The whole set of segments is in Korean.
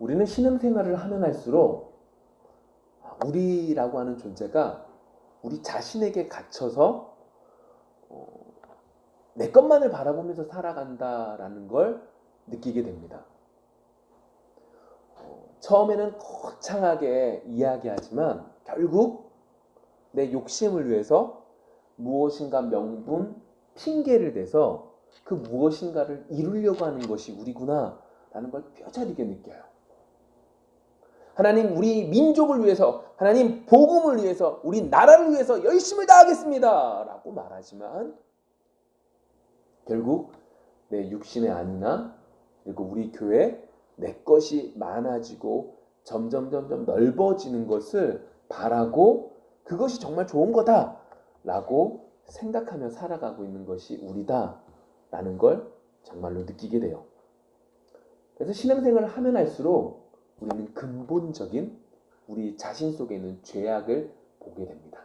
우리는 신앙생활을 하면 할수록 우리라고 하는 존재가 우리 자신에게 갇혀서 내 것만을 바라보면서 살아간다라는 걸 느끼게 됩니다. 처음에는 거창하게 이야기하지만 결국 내 욕심을 위해서 무엇인가 명분, 핑계를 대서 그 무엇인가를 이루려고 하는 것이 우리구나 라는 걸 뼈저리게 느껴요. 하나님, 우리 민족을 위해서, 하나님 복음을 위해서, 우리 나라를 위해서 열심을 다하겠습니다 라고 말하지만 결국 내 육신의 안위나 그리고 우리 교회 내 것이 많아지고 점점 넓어지는 것을 바라고 그것이 정말 좋은 거다라고 생각하며 살아가고 있는 것이 우리다라는 걸 정말로 느끼게 돼요. 그래서 신앙생활을 하면 할수록 우리는 근본적인 우리 자신 속에 있는 죄악을 보게 됩니다.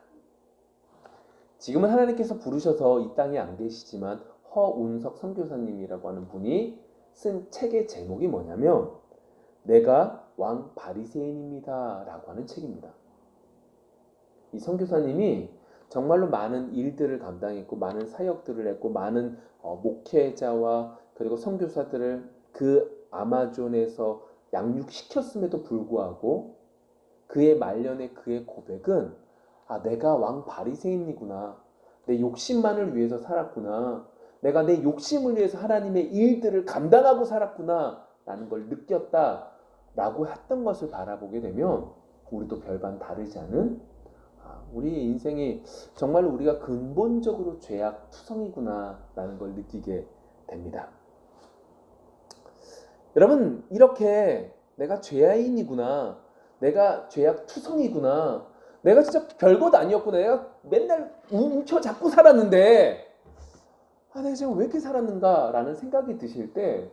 지금은 하나님께서 부르셔서 이 땅에 안 계시지만 허운석 선교사님이라고 하는 분이 쓴 책의 제목이 뭐냐면 내가 왕 바리새인입니다 라고 하는 책입니다. 이 선교사님이 정말로 많은 일들을 감당했고 많은 사역들을 했고 많은 목회자와 그리고 선교사들을 그 아마존에서 양육시켰음에도 불구하고 그의 말년에 그의 고백은 내가 왕 바리새인이구나. 내 욕심만을 위해서 살았구나. 내가 내 욕심을 위해서 하나님의 일들을 감당하고 살았구나 라는 걸 느꼈다 라고 했던 것을 바라보게 되면 우리도 별반 다르지 않은 우리 인생이 정말 우리가 근본적으로 죄악 투성이구나 라는 걸 느끼게 됩니다. 여러분, 이렇게 내가 죄인이구나, 내가 죄악 투성이구나, 내가 진짜 별것 아니었구나, 내가 맨날 움켜잡고 살았는데 내가 지금 왜 이렇게 살았는가 라는 생각이 드실 때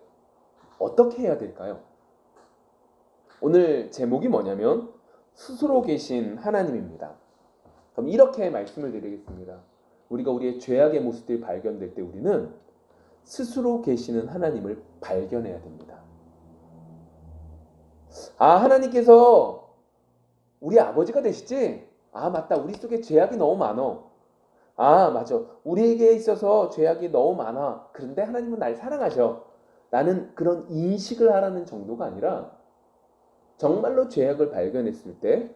어떻게 해야 될까요? 오늘 제목이 뭐냐면 스스로 계신 하나님입니다. 그럼 이렇게 말씀을 드리겠습니다. 우리가 우리의 죄악의 모습들이 발견될 때 우리는 스스로 계시는 하나님을 발견해야 됩니다. 하나님께서 우리 아버지가 되시지? 맞다. 우리 속에 죄악이 너무 많어. 맞아. 우리에게 있어서 죄악이 너무 많아. 그런데 하나님은 날 사랑하셔. 나는 그런 인식을 하라는 정도가 아니라 정말로 죄악을 발견했을 때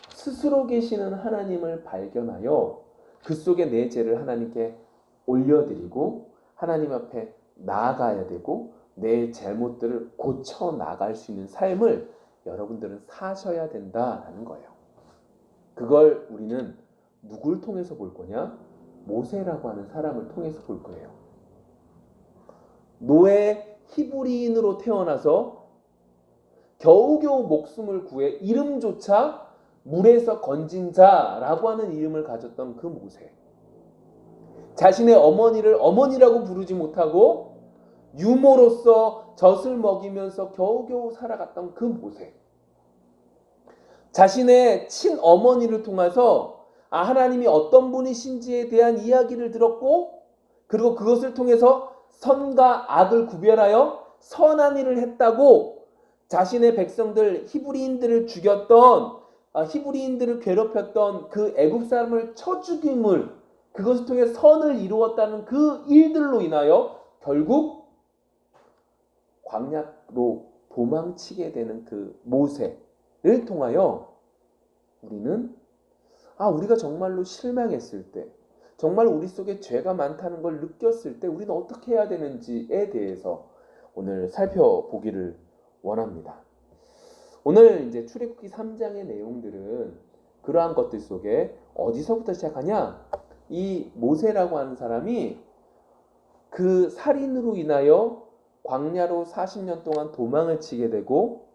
스스로 계시는 하나님을 발견하여 그 속에 내 죄를 하나님께 올려드리고 하나님 앞에 나아가야 되고 내 잘못들을 고쳐 나갈 수 있는 삶을 여러분들은 사셔야 된다라는 거예요. 그걸 우리는 누굴 통해서 볼 거냐? 모세라고 하는 사람을 통해서 볼 거예요. 노예 히브리인으로 태어나서 겨우겨우 목숨을 구해 이름조차 물에서 건진 자라고 하는 이름을 가졌던 그 모세. 자신의 어머니를 어머니라고 부르지 못하고 유모로서 젖을 먹이면서 겨우겨우 살아갔던 그 모세. 자신의 친어머니를 통해서 하나님이 어떤 분이신지에 대한 이야기를 들었고 그리고 그것을 통해서 선과 악을 구별하여 선한 일을 했다고 자신의 백성들 히브리인들을 죽였던 히브리인들을 괴롭혔던 그 애굽 사람을 쳐 죽임을 그것을 통해 선을 이루었다는 그 일들로 인하여 결국 광야로 도망치게 되는 그 모세를 통하여 우리는 우리가 정말로 실망했을 때 정말 우리 속에 죄가 많다는 걸 느꼈을 때 우리는 어떻게 해야 되는지에 대해서 오늘 살펴보기를 원합니다. 오늘 이제 출애굽기 3장의 내용들은 그러한 것들 속에 어디서부터 시작하냐? 이 모세라고 하는 사람이 그 살인으로 인하여 광야로 40년 동안 도망을 치게 되고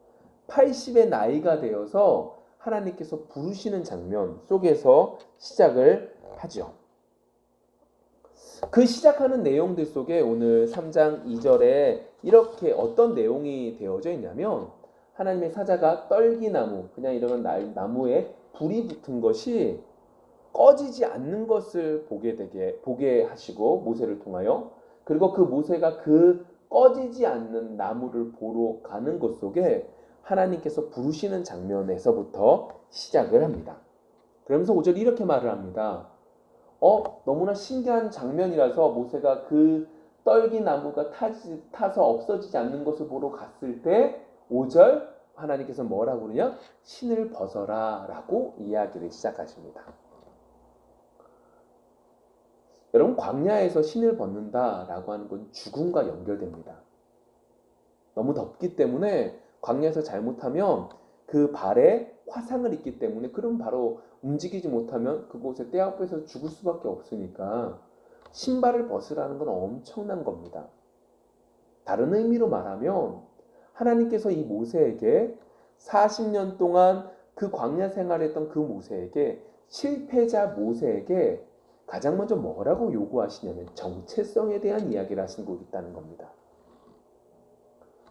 80의 나이가 되어서 하나님께서 부르시는 장면 속에서 시작을 하죠. 그 시작하는 내용들 속에 오늘 3장 2절에 이렇게 어떤 내용이 되어져 있냐면 하나님의 사자가 떨기나무, 그냥 이런 나무에 불이 붙은 것이 꺼지지 않는 것을 보게 하시고 모세를 통하여 그리고 그 모세가 그 꺼지지 않는 나무를 보러 가는 것 속에 하나님께서 부르시는 장면에서부터 시작을 합니다. 그러면서 5절 이렇게 말을 합니다. 너무나 신기한 장면이라서 모세가 그 떨기나무가 타서 없어지지 않는 것을 보러 갔을 때 5절 하나님께서 뭐라고 그러냐? 신을 벗어라 라고 이야기를 시작하십니다. 여러분, 광야에서 신을 벗는다 라고 하는 건 죽음과 연결됩니다. 너무 덥기 때문에 광야에서 잘못하면 그 발에 화상을 입기 때문에 그럼 바로 움직이지 못하면 그곳에 떼아웃에서 죽을 수밖에 없으니까 신발을 벗으라는 건 엄청난 겁니다. 다른 의미로 말하면 하나님께서 이 모세에게 40년 동안 그 광야 생활했던 그 모세에게, 실패자 모세에게 가장 먼저 뭐라고 요구하시냐면 정체성에 대한 이야기를 하시고 있다는 겁니다.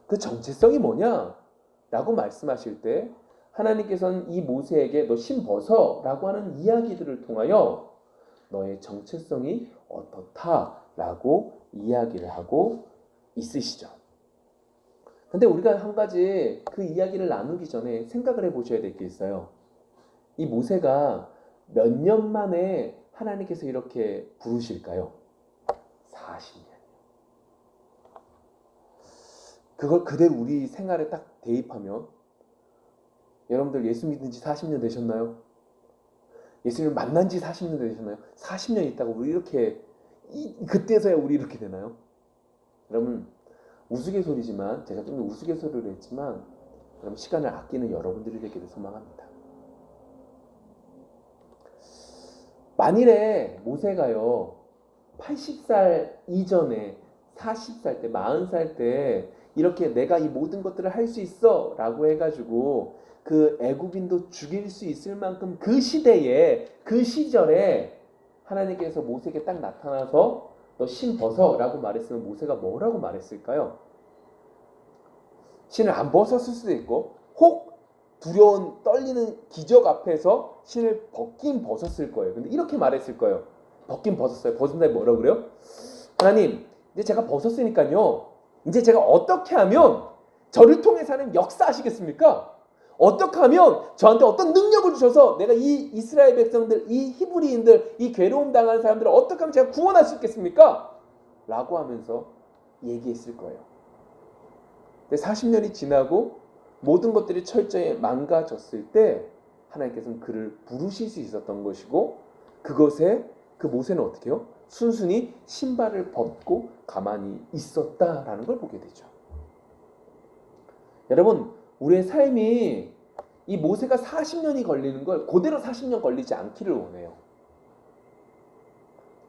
그 정체성이 뭐냐? 라고 말씀하실 때 하나님께서는 이 모세에게 너 신 벗어 라고 하는 이야기들을 통하여 너의 정체성이 어떻다라고 이야기를 하고 있으시죠. 근데 우리가 한 가지 그 이야기를 나누기 전에 생각을 해보셔야 될 게 있어요. 이 모세가 몇 년 만에 하나님께서 이렇게 부르실까요? 40년. 그걸 그대로 우리 생활에 딱 대입하면, 여러분들 예수 믿은 지 40년 되셨나요? 예수님을 만난 지 40년 되셨나요? 40년 있다고 우리 이렇게 그때서야 우리 이렇게 되나요? 여러분, 우스갯소리지만, 제가 좀 우스갯소리를 했지만 여러분, 시간을 아끼는 여러분들이 되기를 소망합니다. 만일에 모세가요 80살 이전에 40살 때, 40살 때 이렇게 내가 이 모든 것들을 할 수 있어 라고 해가지고 그 애굽인도 죽일 수 있을 만큼 그 시대에, 그 시절에 하나님께서 모세에게 딱 나타나서 너 신 벗어 라고 말했으면 모세가 뭐라고 말했을까요? 신을 안 벗었을 수도 있고, 혹 두려운 떨리는 기적 앞에서 신을 벗긴 벗었을 거예요. 근데 이렇게 말했을 거예요. 벗긴 벗었어요. 벗은 다음에 뭐라고 그래요? 하나님, 이제 제가 벗었으니까요, 이제 제가 어떻게 하면 저를 통해서 하는 역사하시겠습니까? 어떻게 하면 저한테 어떤 능력을 주셔서 내가 이 이스라엘 백성들, 이 히브리인들, 이 괴로움 당하는 사람들을 어떻게 하면 제가 구원할 수 있겠습니까? 라고 하면서 얘기했을 거예요. 근데 40년이 지나고 모든 것들이 철저히 망가졌을 때 하나님께서는 그를 부르실 수 있었던 것이고, 그것에 그 모세는 어떻게 해요? 순순히 신발을 벗고 가만히 있었다라는 걸 보게 되죠. 여러분, 우리의 삶이 이 모세가 40년이 걸리는 걸 그대로 40년 걸리지 않기를 원해요.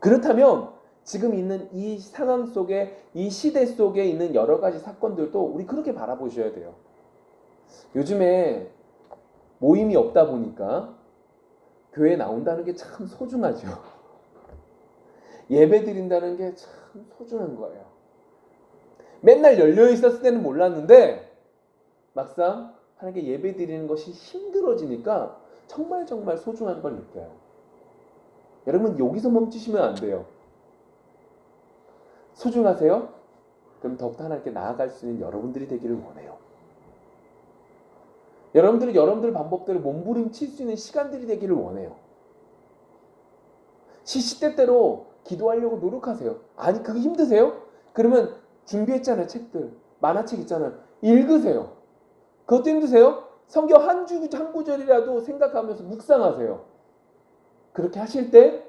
그렇다면 지금 있는 이 상황 속에, 이 시대 속에 있는 여러 가지 사건들도 우리 그렇게 바라보셔야 돼요. 요즘에 모임이 없다 보니까 교회에 나온다는 게 참 소중하죠. 예배 드린다는 게 참 소중한 거예요. 맨날 열려 있었을 때는 몰랐는데 막상 하나님께 예배 드리는 것이 힘들어지니까 정말 소중한 걸 느껴요. 여러분, 여기서 멈추시면 안 돼요. 소중하세요? 그럼 더욱더 하나님께 나아갈 수 있는 여러분들이 되기를 원해요. 여러분들이 여러분들 방법대로 몸부림칠 수 있는 시간들이 되기를 원해요. 시시때때로 기도하려고 노력하세요. 아니, 그게 힘드세요? 그러면 준비했잖아요. 책들, 만화책 있잖아요. 읽으세요. 그것도 힘드세요? 성경 한 구절이라도 생각하면서 묵상하세요. 그렇게 하실 때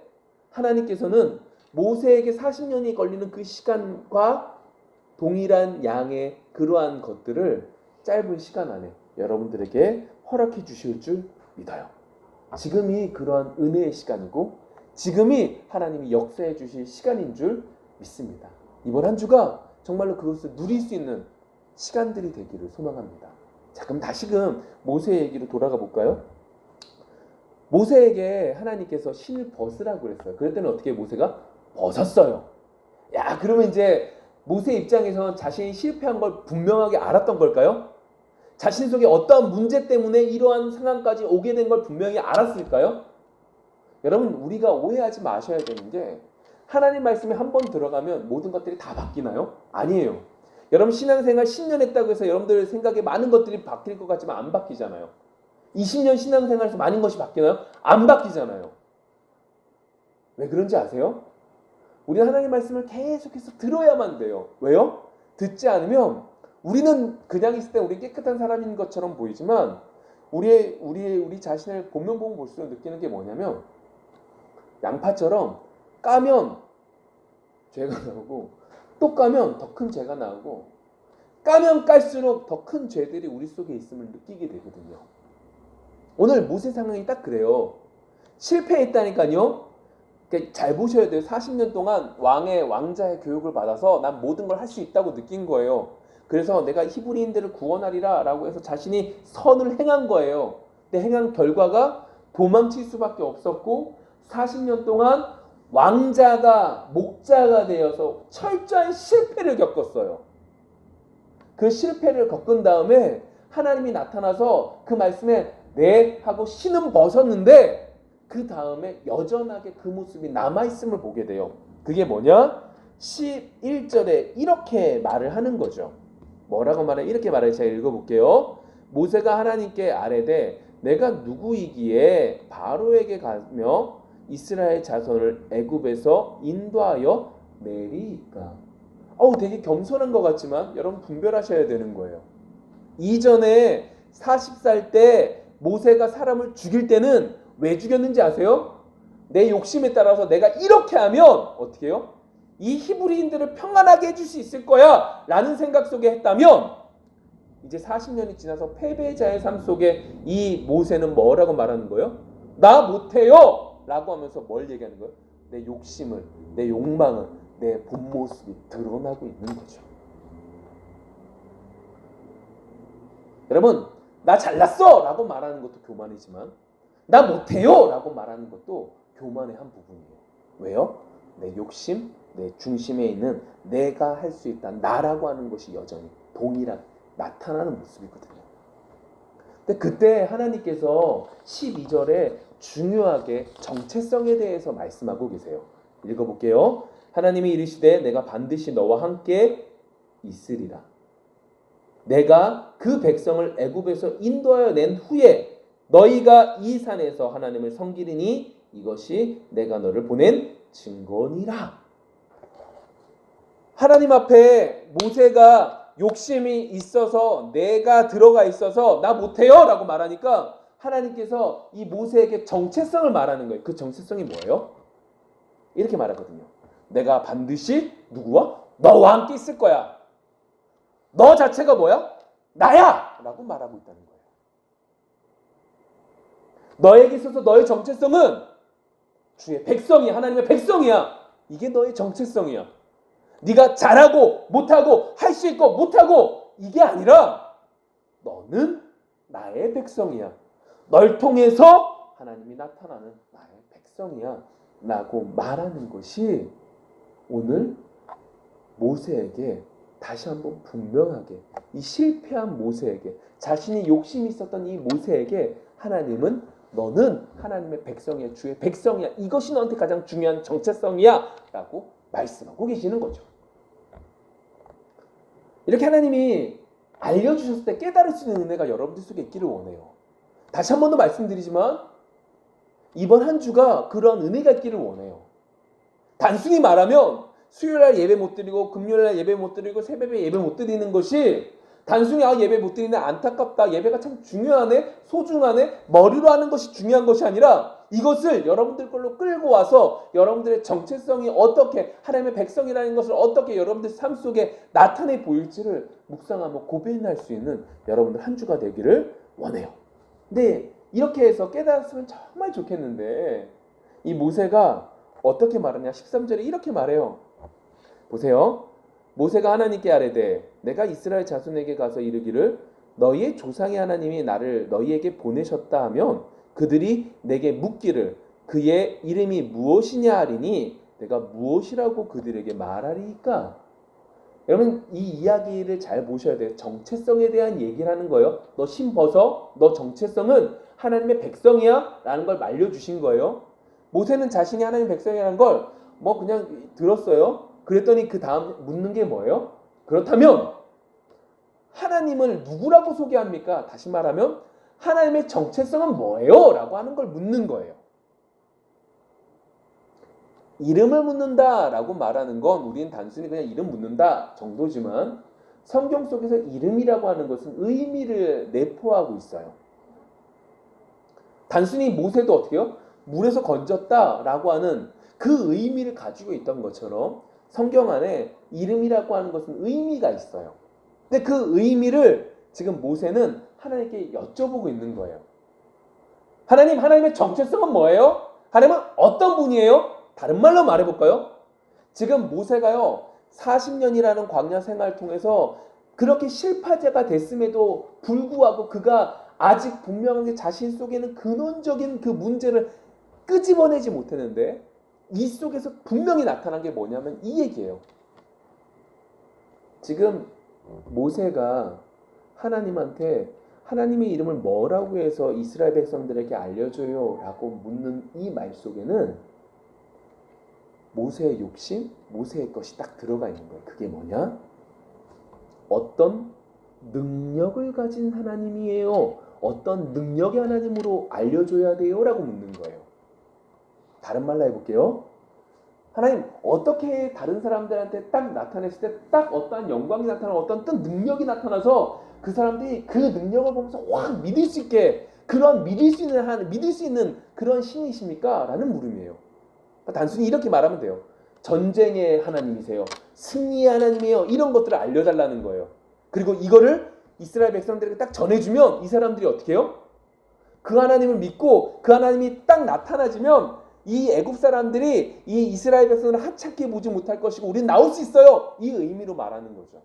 하나님께서는 모세에게 40년이 걸리는 그 시간과 동일한 양의 그러한 것들을 짧은 시간 안에 여러분들에게 허락해 주실 줄 믿어요. 지금이 그러한 은혜의 시간이고 지금이 하나님이 역사해 주실 시간인 줄 믿습니다. 이번 한 주가 정말로 그것을 누릴 수 있는 시간들이 되기를 소망합니다. 자, 그럼 다시금 모세 얘기로 돌아가 볼까요? 모세에게 하나님께서 신을 벗으라고 그랬어요. 그랬더니 어떻게 모세가 벗었어요. 야, 그러면 이제 모세 입장에서는 자신이 실패한 걸 분명하게 알았던 걸까요? 자신 속에 어떠한 문제 때문에 이러한 상황까지 오게 된 걸 분명히 알았을까요? 여러분, 우리가 오해하지 마셔야 되는 게 하나님 말씀에 한 번 들어가면 모든 것들이 다 바뀌나요? 아니에요. 여러분 신앙생활 10년 했다고 해서 여러분들 생각에 많은 것들이 바뀔 것 같지만 안 바뀌잖아요. 20년 신앙생활에서 많은 것이 바뀌나요? 안 바뀌잖아요. 왜 그런지 아세요? 우리는 하나님의 말씀을 계속해서 들어야만 돼요. 왜요? 듣지 않으면 우리는 그냥 있을 때 우리 깨끗한 사람인 것처럼 보이지만 우리 자신을 보면 볼수록 느끼는 게 뭐냐면 양파처럼 까면 죄가 나오고 또 까면 더 큰 죄가 나오고 까면 깔수록 더 큰 죄들이 우리 속에 있음을 느끼게 되거든요. 오늘 모세 상황이 딱 그래요. 실패했다니까요. 잘 보셔야 돼요. 40년 동안 왕자의 교육을 받아서 난 모든 걸 할 수 있다고 느낀 거예요. 그래서 내가 히브리인들을 구원하리라 라고 해서 자신이 선을 행한 거예요. 근데 행한 결과가 도망칠 수밖에 없었고 40년 동안 왕자가 목자가 되어서 철저한 실패를 겪었어요. 그 실패를 겪은 다음에 하나님이 나타나서 그 말씀에 네 하고 신은 벗었는데 그 다음에 여전하게 그 모습이 남아있음을 보게 돼요. 그게 뭐냐? 11절에 이렇게 말을 하는 거죠. 뭐라고 말해? 이렇게 말해. 제가 읽어볼게요. 모세가 하나님께 아뢰되 내가 누구이기에 바로에게 가며 이스라엘 자손을 애굽에서 인도하여 내리이까. 되게 겸손한 것 같지만 여러분 분별하셔야 되는 거예요. 이전에 40살 때 모세가 사람을 죽일 때는 왜 죽였는지 아세요? 내 욕심에 따라서 내가 이렇게 하면 어떻게 해요? 이 히브리인들을 평안하게 해줄 수 있을 거야 라는 생각 속에 했다면 이제 40년이 지나서 패배자의 삶 속에 이 모세는 뭐라고 말하는 거예요? 나 못해요 라고 하면서 뭘 얘기하는 거예요? 내 욕심을, 내 욕망을, 내 본 모습이 드러나고 있는 거죠. 여러분, 나 잘났어 라고 말하는 것도 교만이지만 나 못해요 라고 말하는 것도 교만의 한 부분이에요. 왜요? 내 욕심, 내 중심에 있는 내가 할 수 있다 나라고 하는 것이 여전히 동일하게 나타나는 모습이거든요. 근데 그때 하나님께서 12절에 중요하게 정체성에 대해서 말씀하고 계세요. 읽어볼게요. 하나님이 이르시되 내가 반드시 너와 함께 있으리라. 내가 그 백성을 애굽에서 인도하여 낸 후에 너희가 이 산에서 하나님을 섬기리니 이것이 내가 너를 보낸 증거니라. 하나님 앞에 모세가 욕심이 있어서 내가 들어가 있어서 나 못해요 라고 말하니까 하나님께서 이 모세에게 정체성을 말하는 거예요. 그 정체성이 뭐예요? 이렇게 말하거든요. 내가 반드시 누구와? 너와 함께 있을 거야. 너 자체가 뭐야? 나야! 라고 말하고 있다는 거예요. 너에게 있어서 너의 정체성은 주의 백성이야. 하나님의 백성이야. 이게 너의 정체성이야. 네가 잘하고 못하고 할 수 있고 못하고 이게 아니라 너는 나의 백성이야. 널 통해서 하나님이 나타나는 나의 백성이야 라고 말하는 것이 오늘 모세에게 다시 한번 분명하게 이 실패한 모세에게 자신이 욕심이 있었던 이 모세에게 하나님은 너는 하나님의 백성이야. 주의 백성이야. 이것이 너한테 가장 중요한 정체성이야 라고 말씀하고 계시는 거죠. 이렇게 하나님이 알려주셨을 때 깨달을 수 있는 은혜가 여러분들 속에 있기를 원해요. 다시 한 번 더 말씀드리지만 이번 한 주가 그런 은혜가 있기를 원해요. 단순히 말하면 수요일날 예배 못 드리고 금요일날 예배 못 드리고 새벽에 예배 못 드리는 것이 단순히 예배 못 드리네 안타깝다 예배가 참 중요하네 소중하네 머리로 하는 것이 중요한 것이 아니라 이것을 여러분들 걸로 끌고 와서 여러분들의 정체성이 어떻게 하나님의 백성이라는 것을 어떻게 여러분들 삶 속에 나타내 보일지를 묵상하며 고백할 수 있는 여러분들 한 주가 되기를 원해요. 근데 이렇게 해서 깨달았으면 정말 좋겠는데 이 모세가 어떻게 말하냐 13절에 이렇게 말해요. 보세요. 모세가 하나님께 아뢰되 내가 이스라엘 자손에게 가서 이르기를 너희의 조상의 하나님이 나를 너희에게 보내셨다 하면 그들이 내게 묻기를 그의 이름이 무엇이냐 하리니 내가 무엇이라고 그들에게 말하리이까. 여러분 이 이야기를 잘 보셔야 돼요. 정체성에 대한 얘기를 하는 거예요. 너 신 벗어. 너 정체성은 하나님의 백성이야 라는 걸 말려주신 거예요. 모세는 자신이 하나님의 백성이라는 걸 그냥 들었어요. 그랬더니 그 다음 묻는 게 뭐예요? 그렇다면 하나님을 누구라고 소개합니까? 다시 말하면 하나님의 정체성은 뭐예요? 라고 하는 걸 묻는 거예요. 이름을 묻는다 라고 말하는 건 우리는 단순히 그냥 이름 묻는다 정도지만 성경 속에서 이름이라고 하는 것은 의미를 내포하고 있어요. 단순히 모세도 어떻게 해요? 물에서 건졌다 라고 하는 그 의미를 가지고 있던 것처럼 성경 안에 이름이라고 하는 것은 의미가 있어요. 근데 그 의미를 지금 모세는 하나님께 여쭤보고 있는 거예요. 하나님, 하나님의 정체성은 뭐예요? 하나님은 어떤 분이에요? 다른 말로 말해볼까요? 지금 모세가요 40년이라는 광야 생활을 통해서 그렇게 실파자가 됐음에도 불구하고 그가 아직 분명하게 자신 속에는 근원적인 그 문제를 끄집어내지 못했는데 이 속에서 분명히 나타난 게 뭐냐면 이 얘기예요. 지금 모세가 하나님한테 하나님의 이름을 뭐라고 해서 이스라엘 백성들에게 알려줘요 라고 묻는 이 말 속에는 모세의 욕심, 모세의 것이 딱 들어가 있는 거예요. 그게 뭐냐? 어떤 능력을 가진 하나님이에요. 어떤 능력의 하나님으로 알려줘야 돼요? 라고 묻는 거예요. 다른 말로 해볼게요. 하나님, 어떻게 다른 사람들한테 딱 나타냈을 때 딱 어떠한 영광이 나타나고 어떤 능력이 나타나서 그 사람들이 그 능력을 보면서 확 믿을 수 있게 그런 믿을 수 있는 그런 신이십니까? 라는 물음이에요. 단순히 이렇게 말하면 돼요. 전쟁의 하나님이세요. 승리의 하나님이에요. 이런 것들을 알려달라는 거예요. 그리고 이거를 이스라엘 백성들에게 딱 전해주면 이 사람들이 어떻게 해요? 그 하나님을 믿고 그 하나님이 딱 나타나지면 이 애굽 사람들이 이 이스라엘 백성을 하찮게 보지 못할 것이고 우리는 나올 수 있어요. 이 의미로 말하는 거죠.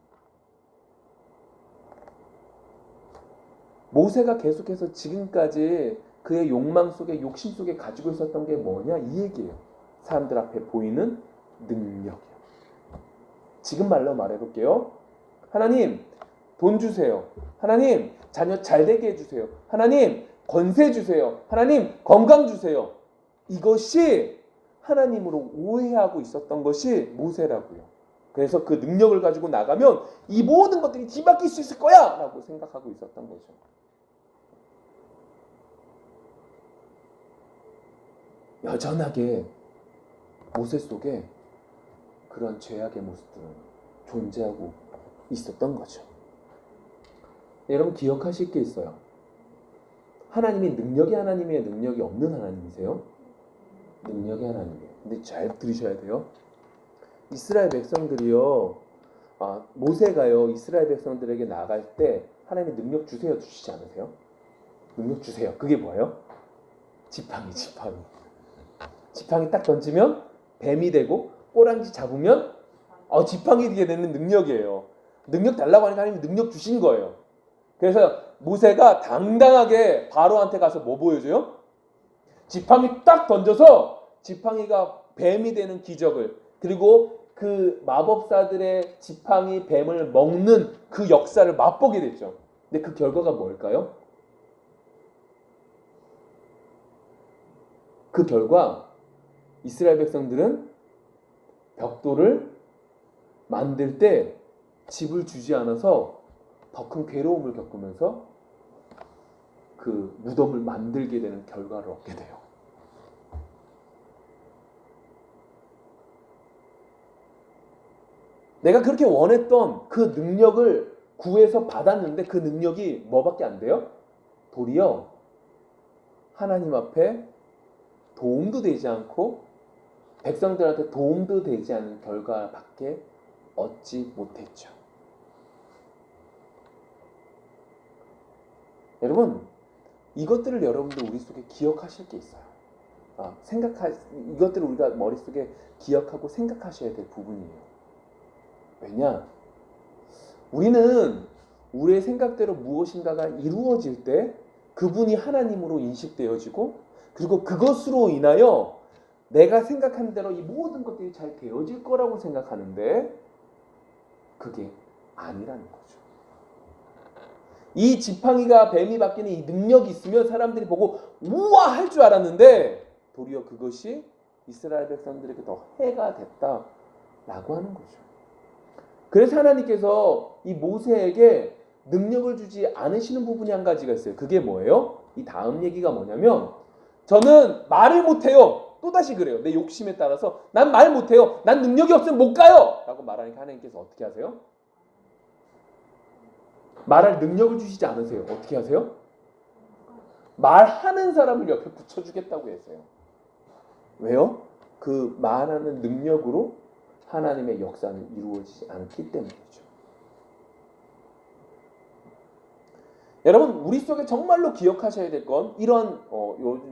모세가 계속해서 지금까지 그의 욕망 속에 욕심 속에 가지고 있었던 게 뭐냐 이 얘기예요. 사람들 앞에 보이는 능력이요. 지금 말로 말해볼게요. 하나님 돈 주세요. 하나님 자녀 잘 되게 해주세요. 하나님 권세 주세요. 하나님 건강 주세요. 이것이 하나님으로 오해하고 있었던 것이 모세라고요. 그래서 그 능력을 가지고 나가면 이 모든 것들이 뒤바뀔 수 있을 거야 라고 생각하고 있었던 거죠. 여전하게 모세 속에 그런 죄악의 모습들은 존재하고 있었던 거죠. 여러분 기억하실 게 있어요. 하나님이 능력의 하나님이에요? 능력이 없는 하나님이세요? 능력의 하나님이에요. 근데 잘 들으셔야 돼요. 이스라엘 백성들이요. 모세가요. 이스라엘 백성들에게 나갈 때 하나님이 능력 주세요. 주시지 않으세요? 능력 주세요. 그게 뭐예요? 지팡이. 지팡이 딱 던지면 뱀이 되고 꼬랑지 잡으면 지팡이 되게 되는 능력이에요. 능력 달라고 하니까 하나님이 능력 주신 거예요. 그래서 모세가 당당하게 바로한테 가서 뭐 보여줘요? 지팡이 딱 던져서 지팡이가 뱀이 되는 기적을 그리고 그 마법사들의 지팡이 뱀을 먹는 그 역사를 맛보게 됐죠. 근데 그 결과가 뭘까요? 그 결과 이스라엘 백성들은 벽돌을 만들 때 집을 주지 않아서 더 큰 괴로움을 겪으면서 그 무덤을 만들게 되는 결과를 얻게 돼요. 내가 그렇게 원했던 그 능력을 구해서 받았는데 그 능력이 뭐밖에 안 돼요? 도리어 하나님 앞에 도움도 되지 않고 백성들한테 도움도 되지 않은 결과밖에 얻지 못했죠. 여러분 이것들을 여러분들 우리 속에 기억하실 게 있어요. 이것들을 우리가 머릿속에 기억하고 생각하셔야 될 부분이에요. 왜냐? 우리는 우리의 생각대로 무엇인가가 이루어질 때 그분이 하나님으로 인식되어지고 그리고 그것으로 인하여 내가 생각한 대로 이 모든 것들이 잘 되어질 거라고 생각하는데 그게 아니라는 거죠. 이 지팡이가 뱀이 바뀌는 이 능력이 있으면 사람들이 보고 우와 할 줄 알았는데 도리어 그것이 이스라엘 백성들에게 더 해가 됐다라고 하는 거죠. 그래서 하나님께서 이 모세에게 능력을 주지 않으시는 부분이 한 가지가 있어요. 그게 뭐예요? 이 다음 얘기가 뭐냐면 저는 말을 못해요. 또다시 그래요. 내 욕심에 따라서 난 말 못해요. 난 능력이 없으면 못 가요. 라고 말하니까 하나님께서 어떻게 하세요? 말할 능력을 주시지 않으세요. 어떻게 하세요? 말하는 사람을 옆에 붙여주겠다고 했어요. 왜요? 그 말하는 능력으로 하나님의 역사는 이루어지지 않기 때문이죠. 여러분, 우리 속에 정말로 기억하셔야 될 건 이런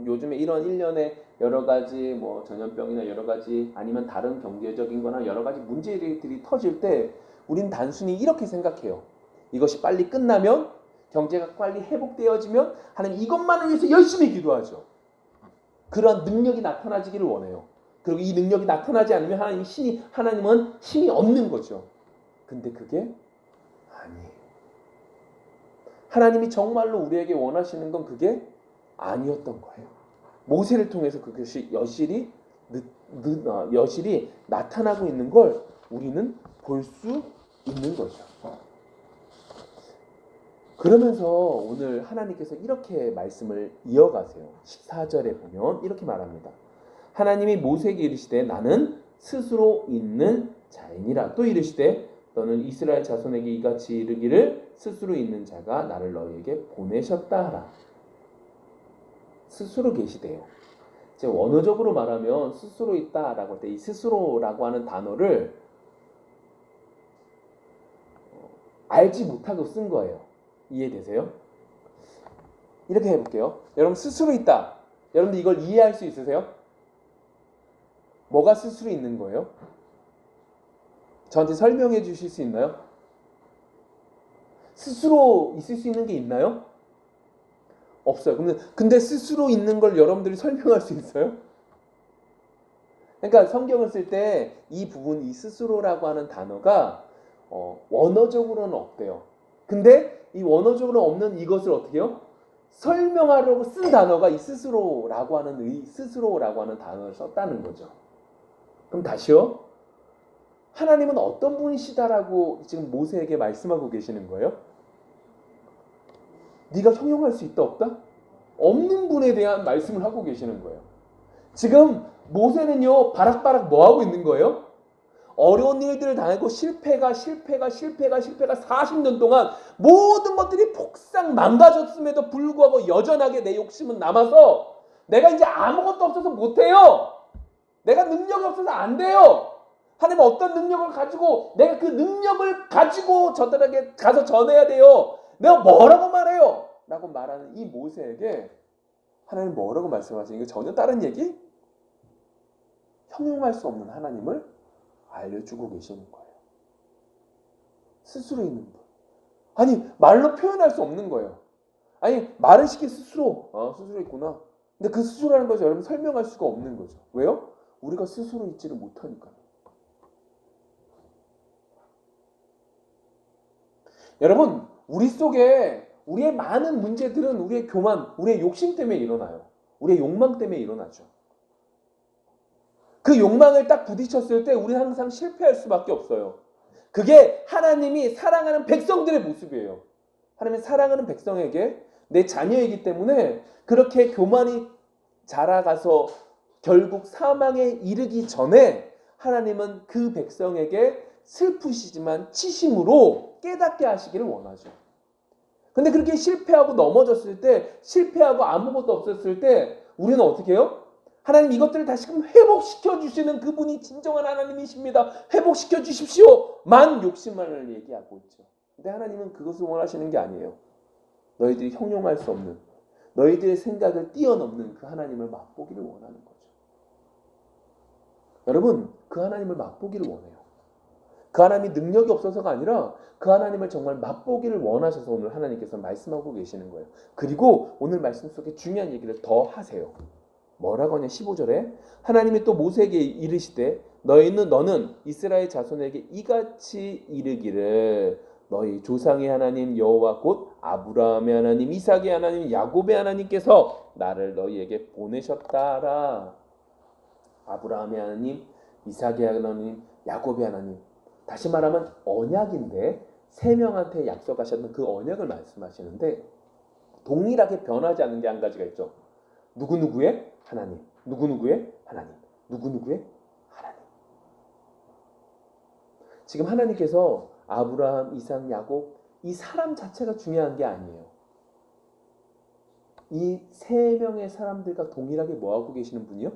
요즘에 이런 일련의 여러 가지 뭐 전염병이나 여러 가지 아니면 다른 경제적인 거나 여러 가지 문제들이 터질 때 우린 단순히 이렇게 생각해요. 이것이 빨리 끝나면 경제가 빨리 회복되어지면 하나님 이것만을 위해서 열심히 기도하죠. 그런 능력이 나타나지기를 원해요. 그리고 이 능력이 나타나지 않으면 하나님은 힘이 없는 거죠. 근데 그게 아니에요. 하나님이 정말로 우리에게 원하시는 건 그게 아니었던 거예요. 모세를 통해서 그것이 여실히 나타나고 있는 걸 우리는 볼 수 있는 거죠. 그러면서 오늘 하나님께서 이렇게 말씀을 이어가세요. 14절에 보면 이렇게 말합니다. 하나님이 모세에게 이르시되 나는 스스로 있는 자이니라. 또 이르시되 너는 이스라엘 자손에게 이같이 이르기를 스스로 있는 자가 나를 너희에게 보내셨다 하라. 스스로 계시대요. 이제 원어적으로 말하면 스스로 있다라고 할 때 이 스스로라고 하는 단어를 알지 못하고 쓴 거예요. 이해되세요? 이렇게 해볼게요. 여러분 스스로 있다. 여러분들 이걸 이해할 수 있으세요? 뭐가 스스로 있는 거예요? 저한테 설명해 주실 수 있나요? 스스로 있을 수 있는 게 있나요? 없어요. 근데 스스로 있는 걸 여러분들이 설명할 수 있어요? 그러니까 성경을 쓸 때 이 부분, 이 스스로라고 하는 단어가 원어적으로는 없대요. 근데 이 원어적으로 없는 이것을 어떻게 해요? 설명하려고 쓴 단어가 이 스스로라고 하는 단어를 썼다는 거죠. 그럼 다시요. 하나님은 어떤 분이시다라고 지금 모세에게 말씀하고 계시는 거예요? 네가 형용할 수 있다 없다? 없는 분에 대한 말씀을 하고 계시는 거예요. 지금 모세는요 바락바락 뭐 하고 있는 거예요? 어려운 일들을 당하고 실패가 40년 동안 모든 것들이 폭삭 망가졌음에도 불구하고 여전하게 내 욕심은 남아서 내가 이제 아무것도 없어서 못해요. 내가 능력이 없어서 안 돼요. 하나님 어떤 능력을 가지고 내가 그 능력을 가지고 저들에게 가서 전해야 돼요. 내가 뭐라고 말해요? 라고 말하는 이 모세에게 하나님 뭐라고 말씀하시는 게 전혀 다른 얘기? 형용할 수 없는 하나님을 알려주고 계시는 거예요. 스스로 있는 분. 아니 말로 표현할 수 없는 거예요. 아니 말을 시키 스스로 스스로 있구나. 근데 그 스스로라는 것을 여러분 설명할 수가 없는 거죠. 왜요? 우리가 스스로 있지를 못하니까요. 여러분 우리 속에 우리의 많은 문제들은 우리의 교만, 우리의 욕심 때문에 일어나요. 우리의 욕망 때문에 일어나죠. 그 욕망을 딱 부딪혔을 때 우리는 항상 실패할 수밖에 없어요. 그게 하나님이 사랑하는 백성들의 모습이에요. 하나님이 사랑하는 백성에게 내 자녀이기 때문에 그렇게 교만이 자라가서 결국 사망에 이르기 전에 하나님은 그 백성에게 슬프시지만 치심으로 깨닫게 하시기를 원하죠. 근데 그렇게 실패하고 넘어졌을 때, 실패하고 아무것도 없었을 때 우리는 어떻게 해요? 하나님 이것들을 다시금 회복시켜 주시는 그분이 진정한 하나님이십니다. 회복시켜 주십시오. 만 욕심만을 얘기하고 있죠. 근데 하나님은 그것을 원하시는 게 아니에요. 너희들이 형용할 수 없는, 너희들의 생각을 뛰어넘는 그 하나님을 맛보기를 원하는 거죠. 여러분 그 하나님을 맛보기를 원해요. 그 하나님이 능력이 없어서가 아니라 그 하나님을 정말 맛보기를 원하셔서 오늘 하나님께서 말씀하고 계시는 거예요. 그리고 오늘 말씀 속에 중요한 얘기를 더 하세요. 뭐라고 하냐 15절에 하나님이 또 모세에게 이르시되 너는 이스라엘 자손에게 이같이 이르기를 너희 조상의 하나님 여호와 곧 아브라함의 하나님 이삭의 하나님 야곱의 하나님께서 나를 너희에게 보내셨다라. 아브라함의 하나님 이삭의 하나님 야곱의 하나님 다시 말하면 언약인데 세 명한테 약속하셨던 그 언약을 말씀하시는데 동일하게 변하지 않는 게 한 가지가 있죠. 누구누구의 하나님, 누구누구의 하나님, 누구누구의 하나님. 지금 하나님께서 아브라함, 이삭, 야곱 이 사람 자체가 중요한 게 아니에요. 이 세 명의 사람들과 동일하게 뭐하고 계시는 분이요?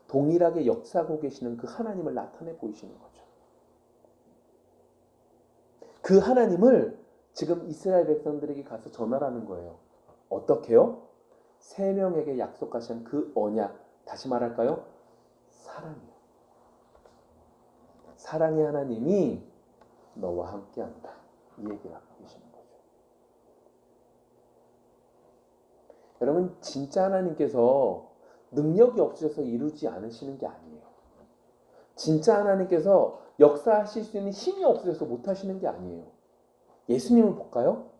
동일하게 역사하고 계시는 그 하나님을 나타내 보이시는 거죠. 그 하나님을 지금 이스라엘 백성들에게 가서 전하라는 거예요. 어떻게요? 세 명에게 약속하신 그 언약, 다시 말할까요? 사랑이요. 사랑의 하나님이 너와 함께한다. 이 얘기를 하고 계시는 거죠. 여러분, 진짜 하나님께서 능력이 없으셔서 이루지 않으시는 게 아니에요. 진짜 하나님께서 역사하실 수 있는 힘이 없으셔서 못하시는 게 아니에요. 예수님을 볼까요?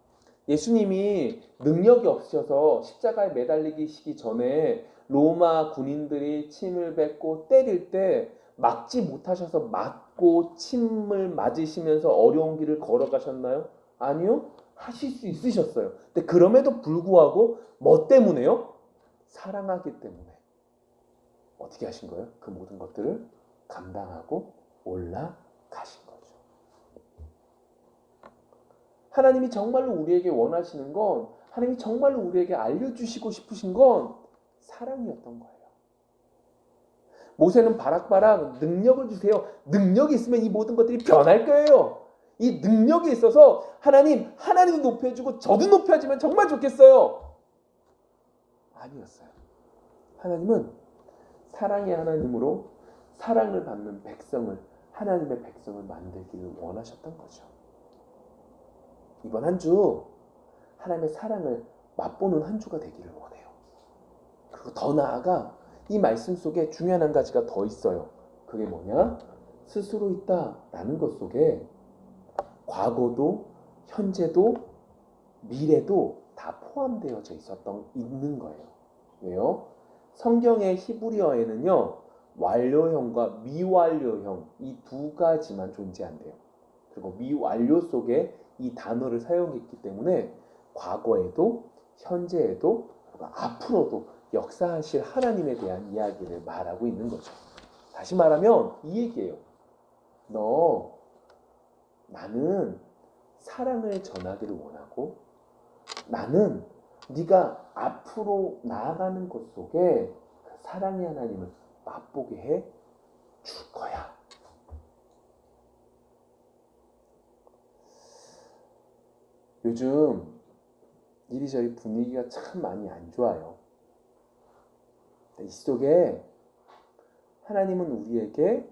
예수님이 능력이 없으셔서 십자가에 매달리기 전에 로마 군인들이 침을 뱉고 때릴 때 막지 못하셔서 맞고 침을 맞으시면서 어려운 길을 걸어가셨나요? 아니요. 하실 수 있으셨어요. 근데 그럼에도 불구하고 뭐 때문에요? 사랑하기 때문에 어떻게 하신 거예요? 그 모든 것들을 감당하고 올라가신 거죠. 하나님이 정말로 우리에게 원하시는 건, 하나님이 정말로 우리에게 알려주시고 싶으신 건 사랑이었던 거예요. 모세는 바락바락 능력을 주세요. 능력이 있으면 이 모든 것들이 변할 거예요. 이 능력이 있어서 하나님도 높여주고 저도 높여지면 정말 좋겠어요. 아니었어요. 하나님은 사랑의 하나님으로 사랑을 받는 백성을, 하나님의 백성을 만들기를 원하셨던 거죠. 이번 한 주 하나님의 사랑을 맛보는 한 주가 되기를 원해요. 그리고 더 나아가 이 말씀 속에 중요한 한 가지가 더 있어요. 그게 뭐냐? 스스로 있다라는 것 속에 과거도 현재도 미래도 다 포함되어져 있는 거예요. 왜요? 성경의 히브리어에는요, 완료형과 미완료형 이 두 가지만 존재한대요. 그리고 미완료 속에 이 단어를 사용했기 때문에 과거에도 현재에도 그리고 앞으로도 역사하실 하나님에 대한 이야기를 말하고 있는 거죠. 다시 말하면 이 얘기예요. 나는 사랑을 전하기를 원하고 나는 네가 앞으로 나아가는 것 속에 그 사랑의 하나님을 맛보게 해 줄 거야. 요즘 이리저리 분위기가 참 많이 안 좋아요. 이 속에 하나님은 우리에게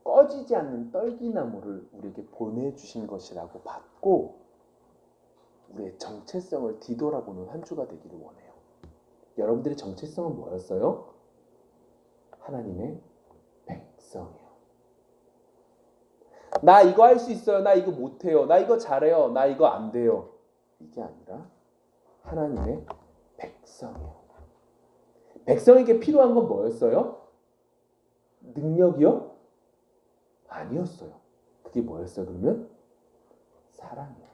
꺼지지 않는 떨기나무를 우리에게 보내주신 것이라고 받고 우리의 정체성을 뒤돌아보는 한 주가 되기를 원해요. 여러분들의 정체성은 뭐였어요? 하나님의 백성이요. 나 이거 할 수 있어요. 나 이거 못해요. 나 이거 잘해요. 나 이거 안 돼요. 이게 아니라 하나님의 백성이요. 백성에게 필요한 건 뭐였어요? 능력이요? 아니었어요. 그게 뭐였어요, 그러면? 사랑이요.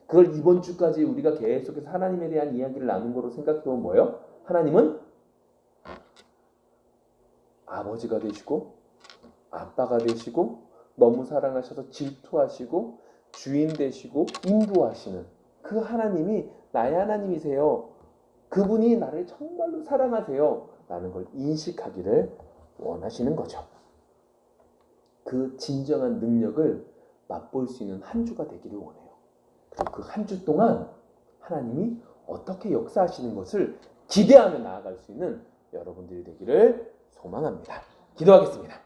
그걸 이번 주까지 우리가 계속해서 하나님에 대한 이야기를 나눈 거로 생각해보면 뭐예요? 하나님은 아버지가 되시고 아빠가 되시고 너무 사랑하셔서 질투하시고 주인 되시고 인도하시는 그 하나님이 나의 하나님이세요. 그분이 나를 정말로 사랑하세요. 라는 걸 인식하기를 원하시는 거죠. 그 진정한 능력을 맛볼 수 있는 한 주가 되기를 원해요. 그리고 그 한 주 동안 하나님이 어떻게 역사하시는 것을 기대하며 나아갈 수 있는 여러분들이 되기를 소망합니다. 기도하겠습니다.